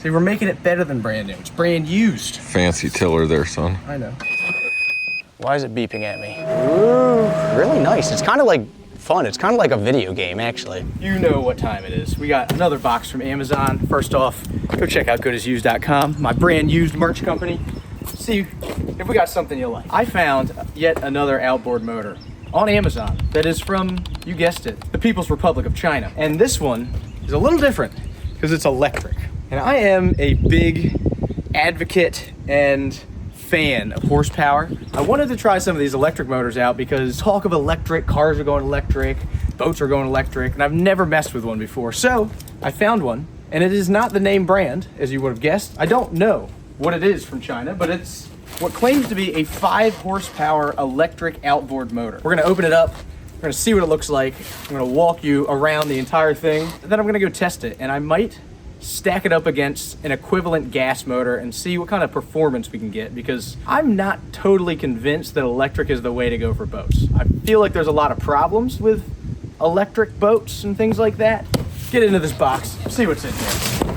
See, we're making it better than brand new. It's brand used. Fancy tiller there, son. I know. Why is it beeping at me? Ooh, really nice. It's kind of like fun. It's kind of like a video game, actually. You know what time it is. We got another box from Amazon. First off, go check out goodisused.com, my brand used merch company. See if we got something you like. I found yet another outboard motor on Amazon that is from, you guessed it, the People's Republic of China. And this one is a little different because it's electric. And I am a big advocate and fan of horsepower. I wanted to try some of these electric motors out because talk of electric, cars are going electric, boats are going electric, and I've never messed with one before. So I found one, and it is not the name brand, as you would have guessed. I don't know what it is from China, but it's what claims to be a 5 horsepower electric outboard motor. We're gonna open it up, we're gonna see what it looks like, I'm gonna walk you around the entire thing, and then I'm gonna go test it, and I might stack it up against an equivalent gas motor and see what kind of performance we can get, because I'm not totally convinced that electric is the way to go for boats. I feel like there's a lot of problems with electric boats and things like that. Get into this box, see what's in here.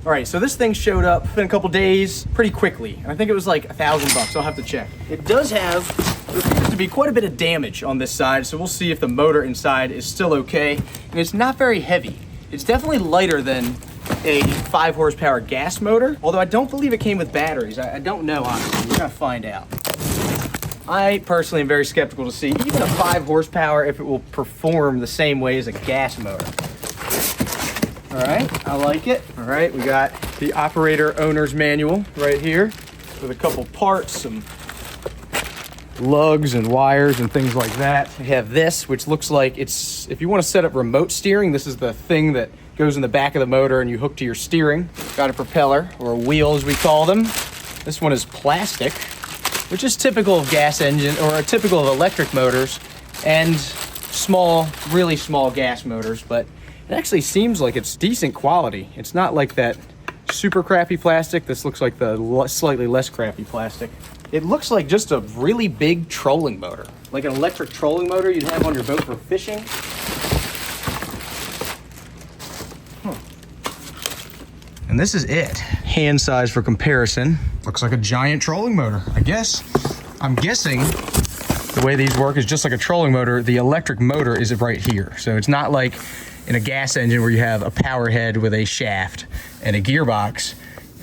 All right, so this thing showed up in a couple days pretty quickly, and I think it was like $1,000. I'll have to check. It does have, there appears to be quite a bit of damage on this side, so we'll see if the motor inside is still okay. And it's not very heavy. It's definitely lighter than a 5 horsepower gas motor, although I don't believe it came with batteries. I don't know, honestly. We're gonna find out. I personally am very skeptical to see even a 5 horsepower if it will perform the same way as a gas motor. All right, I like it. All right, we got the operator owner's manual right here with a couple parts, some lugs and wires and things like that. We have this, which looks like it's, if you want to set up remote steering, this is the thing that goes in the back of the motor and you hook to your steering. Got a propeller, or a wheel as we call them. This one is plastic, which is typical of gas engine, or typical of electric motors and small, really small gas motors, but it actually seems like it's decent quality. It's not like that super crappy plastic. This looks like the slightly less crappy plastic. It looks like just a really big trolling motor, like an electric trolling motor you'd have on your boat for fishing. And this is it. Hand size for comparison. Looks like a giant trolling motor, I guess. I'm guessing the way these work is just like a trolling motor. The electric motor is right here. So it's not like in a gas engine where you have a power head with a shaft and a gearbox.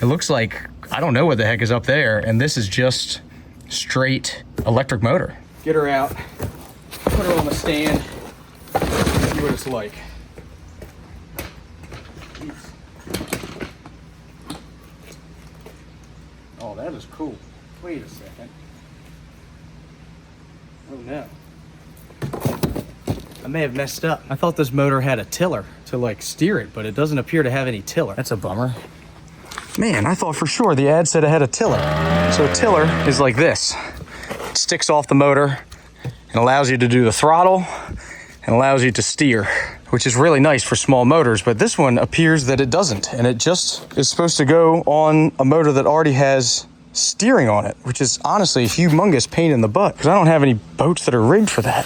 It looks like, I don't know what the heck is up there, and this is just straight electric motor. Get her out, put her on the stand, see what it's like. Oh, that is cool. Wait a second. Oh no. I may have messed up. I thought this motor had a tiller to like steer it, but it doesn't appear to have any tiller. That's a bummer. Man, I thought for sure the ad said it had a tiller. So a tiller is like this. It sticks off the motor and allows you to do the throttle and allows you to steer, which is really nice for small motors, but this one appears that it doesn't, and it just is supposed to go on a motor that already has steering on it, which is honestly a humongous pain in the butt, because I don't have any boats that are rigged for that.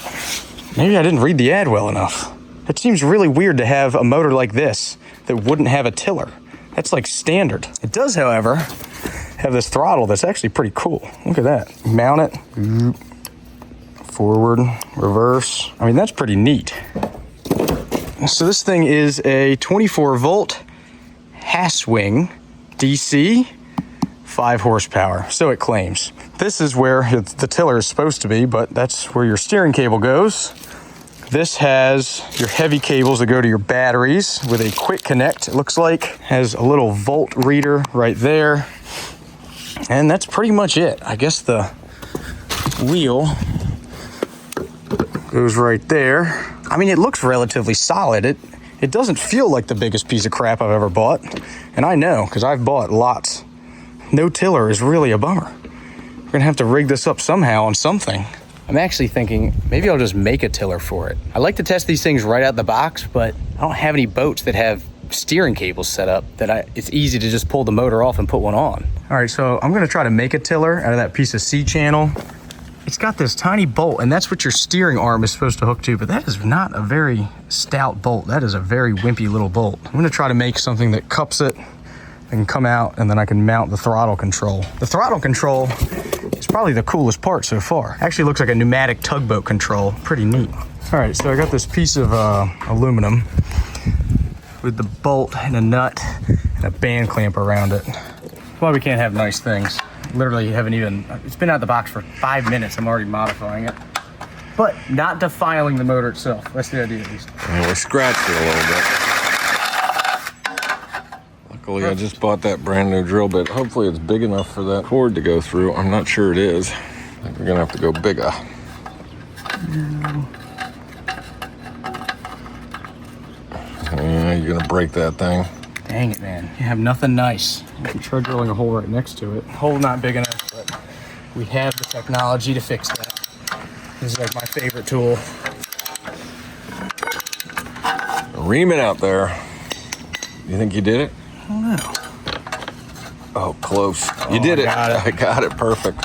Maybe I didn't read the ad well enough. It seems really weird to have a motor like this that wouldn't have a tiller. That's like standard. It does, however, have this throttle that's actually pretty cool. Look at that. Mount it, forward, reverse. I mean, that's pretty neat. So this thing is a 24 volt Haswing DC, 5 horsepower, so it claims. This is where the tiller is supposed to be, but that's where your steering cable goes. This has your heavy cables that go to your batteries with a quick connect, it looks like. Has a little volt reader right there. And that's pretty much it. I guess the wheel goes right there. I mean, it looks relatively solid. It doesn't feel like the biggest piece of crap I've ever bought. And I know, because I've bought lots. No tiller is really a bummer. We're gonna have to rig this up somehow on something. I'm actually thinking maybe I'll just make a tiller for it. I like to test these things right out the box, but I don't have any boats that have steering cables set up that it's easy to just pull the motor off and put one on. All right, so I'm gonna try to make a tiller out of that piece of C-channel. It's got this tiny bolt, and that's what your steering arm is supposed to hook to, but that is not a very stout bolt. That is a very wimpy little bolt. I'm gonna try to make something that cups it I can come out and then I can mount the throttle control. The throttle control is probably the coolest part so far. Actually looks like a pneumatic tugboat control. Pretty neat. All right, so I got this piece of aluminum with the bolt and a nut and a band clamp around it. That's why we can't have nice things. Literally haven't even, it's been out of the box for 5 minutes. I'm already modifying it. But not defiling the motor itself. That's the idea at least. And we scratched it a little bit. Luckily, I just bought that brand new drill bit. Hopefully it's big enough for that cord to go through. I'm not sure it is. I think we're gonna have to go bigger. Yeah, you're gonna break that thing. Dang it, man. You have nothing nice. You can try drilling a hole right next to it. Hole not big enough, but we have the technology to fix that. This is like my favorite tool. Reaming out there. You think you did it? I don't know. Oh, close. You did it. I got it. Perfect.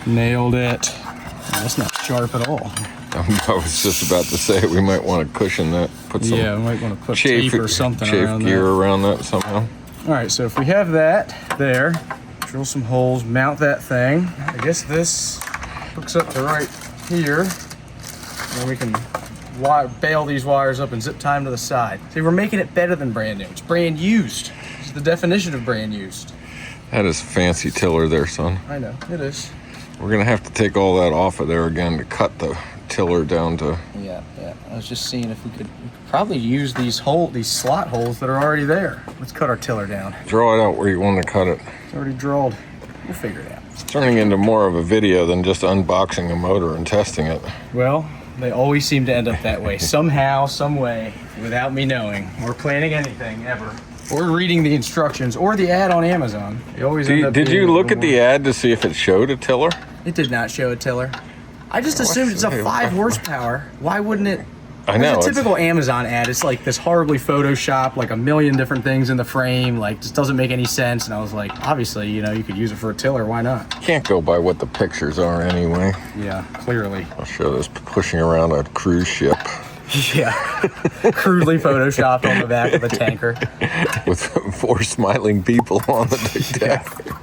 Nailed it. Oh, that's not sharp at all. I was just about to say we might want to cushion that. Put some we might want to put tape or something around gear that. around that somehow. All right, so if we have that there, drill some holes, mount that thing. I guess this hooks up to right here. And then we can bail these wires up and zip tie them to the side. See, we're making it better than brand new. It's brand used. This is the definition of brand used. That is fancy tiller there, son. I know, it is. We're gonna have to take all that off of there again to cut the tiller down to. Yeah. I was just seeing if we could probably use these slot holes that are already there. Let's cut our tiller down. Draw it out where you want to cut it. It's already drawed. We'll figure it out. It's turning into more of a video than just unboxing a motor and testing it. Well, they always seem to end up that way. Somehow, some way, without me knowing, or planning anything ever, or reading the instructions, or the ad on Amazon. They always end up Did being you a look little at the ad to see if it showed a tiller? It did not show a tiller. I just assumed it's a 5 horsepower. Why wouldn't it? I know. It's a typical Amazon ad. It's like this horribly photoshopped, like a million different things in the frame, like just doesn't make any sense. And I was like, obviously, you could use it for a tiller. Why not? Can't go by what the pictures are anyway. Yeah, clearly. I'll show this pushing around a cruise ship. Yeah, crudely photoshopped on the back of a tanker. With 4 smiling people on the big deck. Yeah.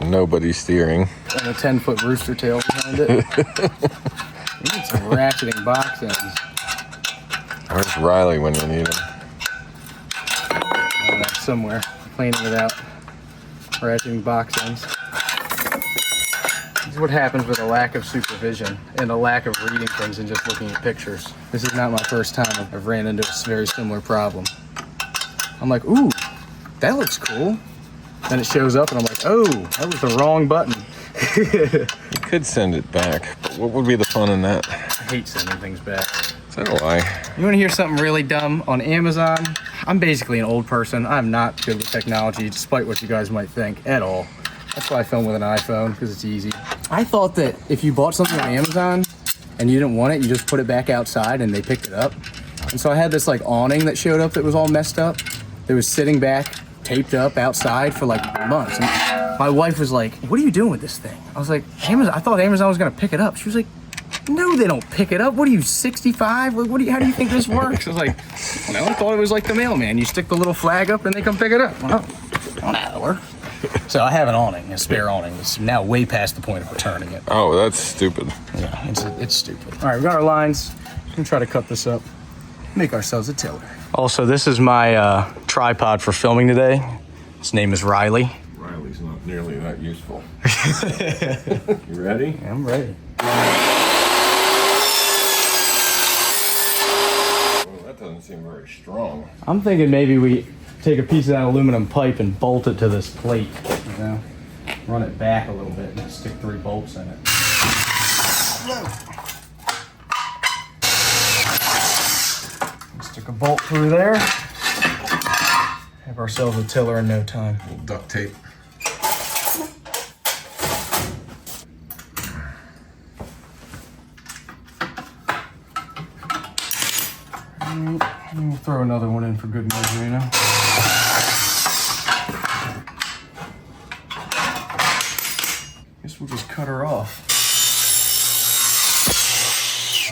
Nobody steering. And a 10-foot rooster tail behind it. We need some ratcheting box ends. Where's Riley when you need him? Somewhere, cleaning it out. Ratcheting box ends. This is what happens with a lack of supervision and a lack of reading things and just looking at pictures. This is not my first time I've ran into a very similar problem. I'm like, ooh, that looks cool. Then it shows up and I'm like, oh, that was the wrong button. You could send it back, but what would be the fun in that? I hate sending things back. So do I. You want to hear something really dumb? On Amazon, I'm basically an old person. I'm not good with technology, despite what you guys might think, at all. That's why I film with an iPhone, because it's easy. I thought that if you bought something on Amazon and you didn't want it, you just put it back outside and they picked it up. And so I had this like awning that showed up that was all messed up. That was sitting back, taped up outside for like months. And my wife was like, what are you doing with this thing? I was like, Amazon. I thought Amazon was gonna pick it up. She was like, no, they don't pick it up. What are you, 65? Like, how do you think this works? I was like, well, I thought it was like the mailman. You stick the little flag up and they come pick it up. Well, I don't know how it works. So I have an awning, a spare awning. It's now way past the point of returning it. Oh, that's stupid. Yeah, it's stupid. All right, we got our lines. We're gonna try to cut this up. Make ourselves a tiller. Also, this is my tripod for filming today. His name is Riley. Riley's not nearly that useful. You ready? Yeah, I'm ready. Well, that doesn't seem very strong. I'm thinking maybe we take a piece of that aluminum pipe and bolt it to this plate, run it back a little bit and stick 3 bolts in it. Stick a bolt through there. Have ourselves a tiller in no time. A little duct tape. And we'll throw another one in for good measure, Guess we'll just cut her off.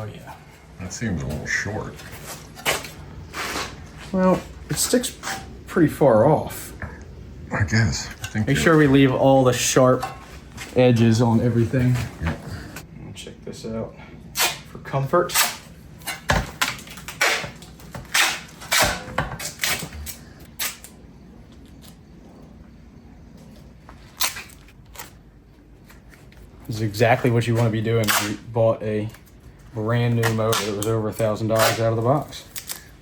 Oh yeah. That seems a little short. Well, it sticks pretty far off. I guess. I think Make sure we leave all the sharp edges on everything. Yep. Check this out for comfort. This is exactly what you want to be doing if you bought a brand new motor that was over $1,000 out of the box.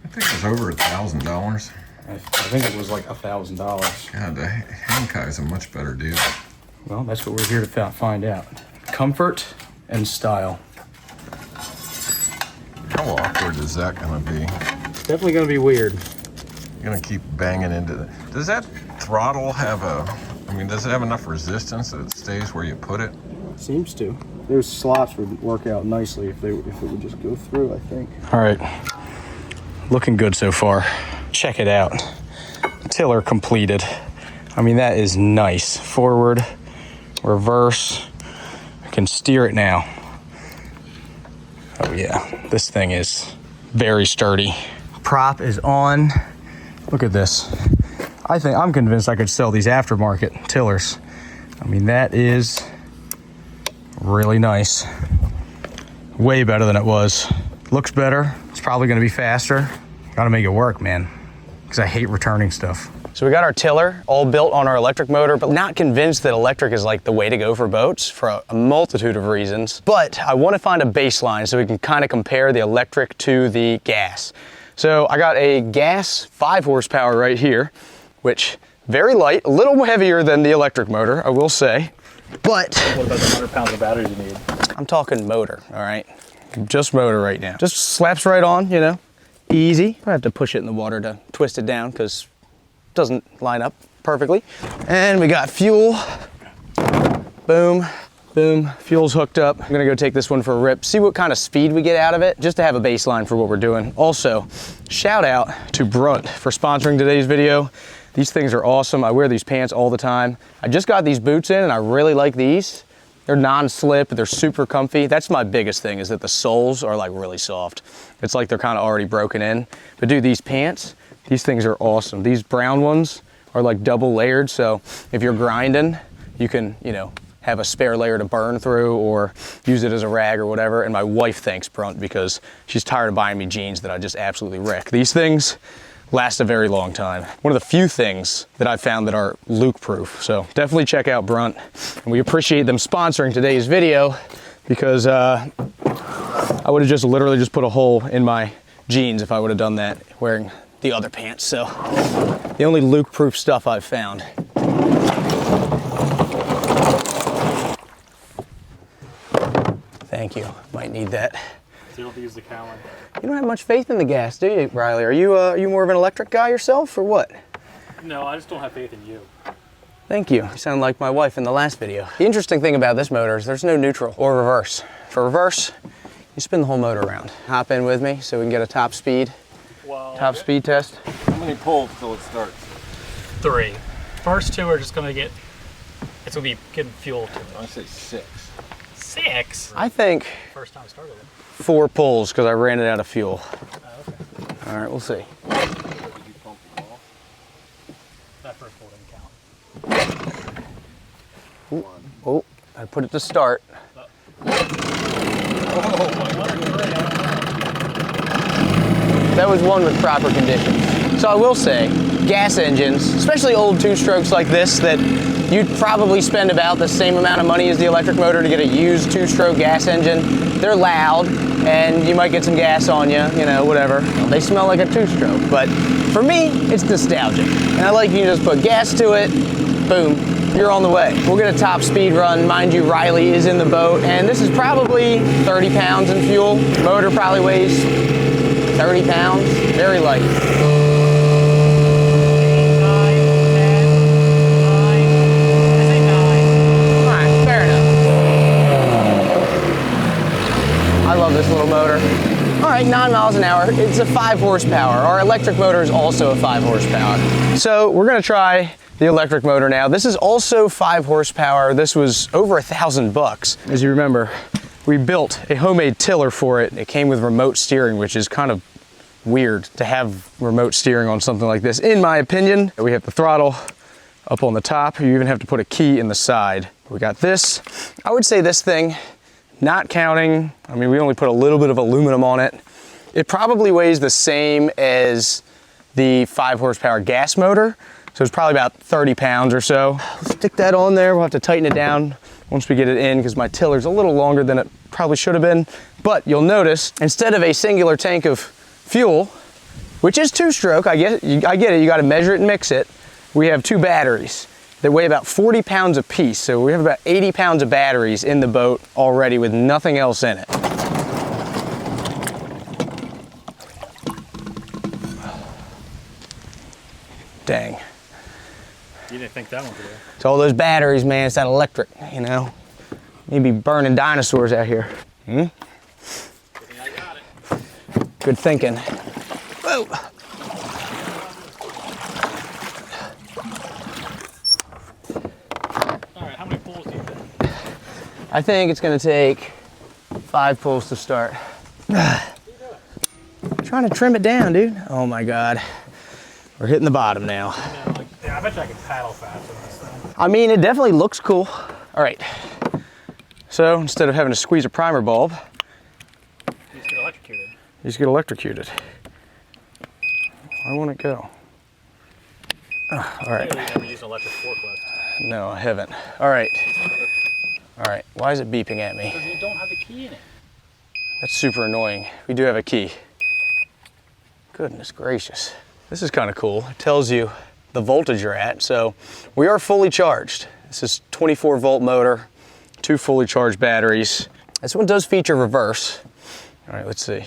I think it was over $1,000. I think it was like $1,000. God, the Hankai is a much better deal. Well, that's what we're here to find out. Comfort and style. How awkward is that going to be? It's definitely going to be weird. You're going to keep banging into it. Does that throttle have does it have enough resistance that it stays where you put it? Seems to. Those slots would work out nicely if it would just go through, I think. All right. Looking good so far. Check it out. Tiller completed. I mean, that is nice. Forward, reverse. I can steer it now. Oh yeah, this thing is very sturdy. Prop is on. Look at this. I'm convinced I could sell these aftermarket tillers. I mean, that is really nice. Way better than it was. Looks better. It's probably gonna be faster. Gotta make it work, man, because I hate returning stuff. So we got our tiller all built on our electric motor, but not convinced that electric is like the way to go for boats for a multitude of reasons. But I want to find a baseline so we can kind of compare the electric to the gas. So I got a gas 5 horsepower right here, which very light, a little heavier than the electric motor, I will say. But what about the 100 pounds of batteries you need? I'm talking motor, all right? Just motor right now. Just slaps right on, you know, easy. I have to push it in the water to twist it down because it doesn't line up perfectly. And we got fuel. Boom, boom, fuel's hooked up. I'm gonna go take this one for a rip, see what kind of speed we get out of it, just to have a baseline for what we're doing. Also, shout out to Brunt for sponsoring today's video. These things are awesome. I wear these pants all the time. I just got these boots in and I really like these. They're non-slip, they're super comfy. That's my biggest thing, is that the soles are like really soft. It's like they're kind of already broken in. But dude, these pants, these things are awesome. These brown ones are like double layered, so if you're grinding, you can, you know, have a spare layer to burn through or use it as a rag or whatever. And my wife thanks Brunt because she's tired of buying me jeans that I just absolutely wreck. These things last a very long time. One of the few things that I've found that are leak-proof. So definitely check out Brunt. And we appreciate them sponsoring today's video because I would have just literally just put a hole in my jeans if I would have done that wearing the other pants. So the only leak-proof stuff I've found. Thank you, might need that. So you don't have to use the Cowan. You don't have much faith in the gas, do you, Riley? Are you more of an electric guy yourself, or what? No, I just don't have faith in you. Thank you. You sound like my wife in the last video. The interesting thing about this motor is there's no neutral or reverse. For reverse, you spin the whole motor around. Hop in with me so we can get a top speed, speed test. How many pulls till it starts? 3. First 2 are just gonna get, it's gonna be getting fuel to it. I say 6. 6? I think First time I started it. 4 pulls because I ran it out of fuel. Oh, okay. All right, we'll see. Did you pump it off? That first pull didn't count. Oh, I put it to start. That was one with proper conditions. So I will say, gas engines, especially old 2-strokes like this that you'd probably spend about the same amount of money as the electric motor to get a used 2-stroke gas engine. They're loud and you might get some gas on you, you know, whatever. They smell like a 2-stroke, but for me, it's nostalgic. And I like you just put gas to it, boom, you're on the way. We'll get a top speed run. Mind you, Riley is in the boat and this is probably 30 pounds in fuel. Motor probably weighs 30 pounds, very light. 9, 10, 9. I say 9. All right, fair enough. I love this little motor. All right, 9 miles an hour. It's a 5 horsepower. Our electric motor is also a 5 horsepower. So we're gonna try the electric motor now. This is also 5 horsepower. This was over $1,000. As you remember, we built a homemade tiller for it. It came with remote steering, which is kind of weird to have remote steering on something like this, in my opinion. We have the throttle up on the top. You even have to put a key in the side. We got this. I would say this thing, not counting, I mean, we only put a little bit of aluminum on it. It probably weighs the same as the 5 horsepower gas motor. So it's probably about 30 pounds or so. Let's stick that on there. We'll have to tighten it down once we get it in because my tiller's a little longer than it probably should have been. But you'll notice, instead of a singular tank of fuel, which is 2-stroke, I get it, you gotta measure it and mix it. We have 2 batteries that weigh about 40 pounds apiece. So we have about 80 pounds of batteries in the boat already with nothing else in it. Dang. You didn't think that one through. It's all those batteries, man. It's that electric, you know. Maybe burning dinosaurs out here. Hmm? Good thing I got it. Good thinking. Whoa. All right, how many pulls do you think? I think it's gonna take 5 pulls to start. Trying to trim it down, dude. Oh my God. We're hitting the bottom now. Yeah, I bet you I can paddle faster than this thing. I mean, it definitely looks cool. All right. So instead of having to squeeze a primer bulb, You just get electrocuted. you just get electrocuted. Where won't it go? All right. Clearly, you never used an electric forklift. No, I haven't. All right. All right. Why is it beeping at me? Because you don't have the key in it. That's super annoying. We do have a key. Goodness gracious. This is kind of cool. It tells you the voltage you're at. So we are fully charged. This is 24 volt motor, 2 fully charged batteries. This one does feature reverse. All right, let's see.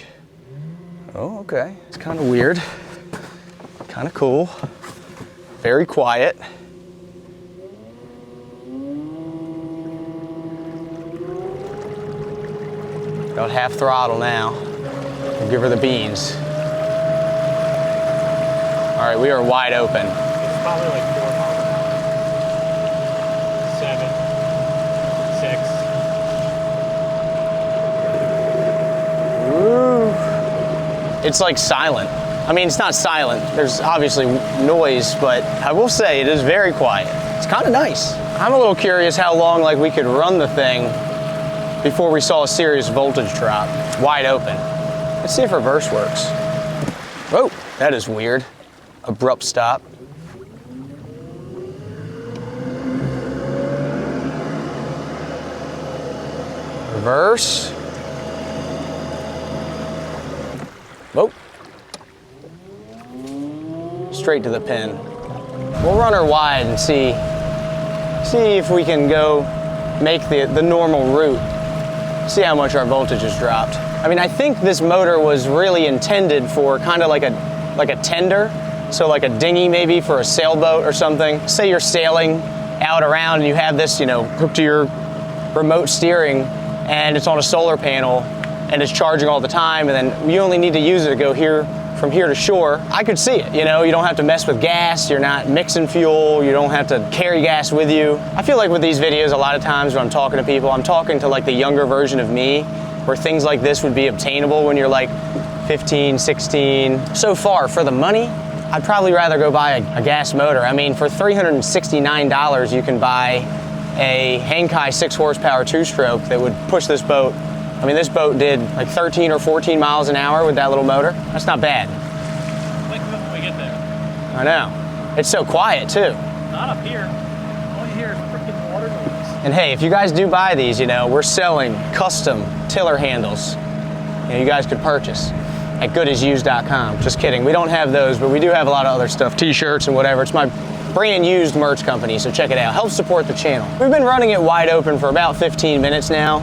Oh, okay. It's kind of weird. Kind of cool. Very quiet. About half throttle now. We'll give her the beans. All right, we are wide open. It's probably like 4 miles an hour. 7, 6. Ooh. It's like silent. I mean, it's not silent. There's obviously noise, but I will say it is very quiet. It's kind of nice. I'm a little curious how long like we could run the thing before we saw a serious voltage drop. Wide open. Let's see if reverse works. Whoa, that is weird. Abrupt stop. Reverse. Whoa. Straight to the pin. We'll run her wide and see if we can go make the normal route. See how much our voltage has dropped. I mean, I think this motor was really intended for kind of like a tender. So like a dinghy maybe for a sailboat or something. Say you're sailing out around and you have this, you know, hooked to your remote steering and it's on a solar panel and it's charging all the time and then you only need to use it to go from here to shore. I could see it, you know, you don't have to mess with gas, you're not mixing fuel, you don't have to carry gas with you. I feel like with these videos, a lot of times when I'm talking to people, I'm talking to like the younger version of me where things like this would be obtainable when you're like 15, 16. So far, for the money, I'd probably rather go buy a gas motor. I mean, for $369, you can buy a Hankai 6 horsepower 2-stroke that would push this boat. I mean, this boat did like 13 or 14 miles an hour with that little motor. That's not bad. Think of it when we get there. I know. It's so quiet too. Not up here. All you hear is freaking water noise. And hey, if you guys do buy these, you know, we're selling custom tiller handles. You know, you guys could purchase at goodisyused.com. Just kidding, we don't have those, but we do have a lot of other stuff, t-shirts and whatever. It's my brand used merch company, so check it out. Help support the channel. We've been running it wide open for about 15 minutes now,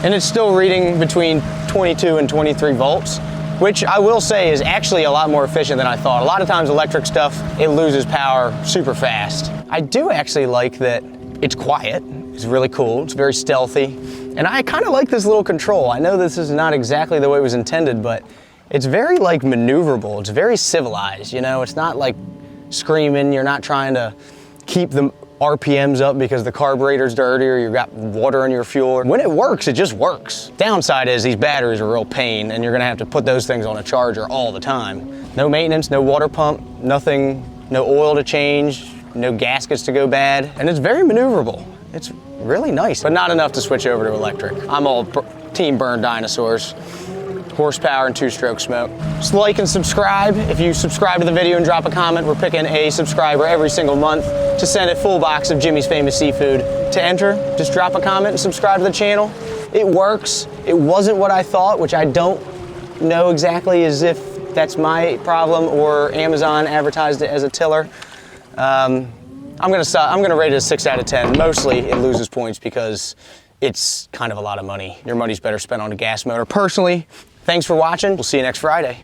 and it's still reading between 22 and 23 volts, which I will say is actually a lot more efficient than I thought. A lot of times electric stuff, it loses power super fast. I do actually like that it's quiet. It's really cool, it's very stealthy. And I kind of like this little control. I know this is not exactly the way it was intended, but it's very like maneuverable. It's very civilized, you know? It's not like screaming. You're not trying to keep the RPMs up because the carburetor's dirty or you've got water in your fuel. When it works, it just works. Downside is these batteries are a real pain and you're gonna have to put those things on a charger all the time. No maintenance, no water pump, nothing, no oil to change. no gaskets to go bad, and it's very maneuverable. It's really nice, but not enough to switch over to electric. I'm all team burn dinosaurs. Horsepower and 2-stroke smoke. Just like and subscribe. If you subscribe to the video and drop a comment, we're picking a subscriber every single month to send a full box of Jimmy's Famous Seafood. To enter, just drop a comment and subscribe to the channel. It works. It wasn't what I thought, which I don't know exactly as if that's my problem or Amazon advertised it as a tiller. I'm gonna rate it a 6 out of 10. Mostly it loses points because it's kind of a lot of money. Your money's better spent on a gas motor. Personally, thanks for watching. We'll see you next Friday.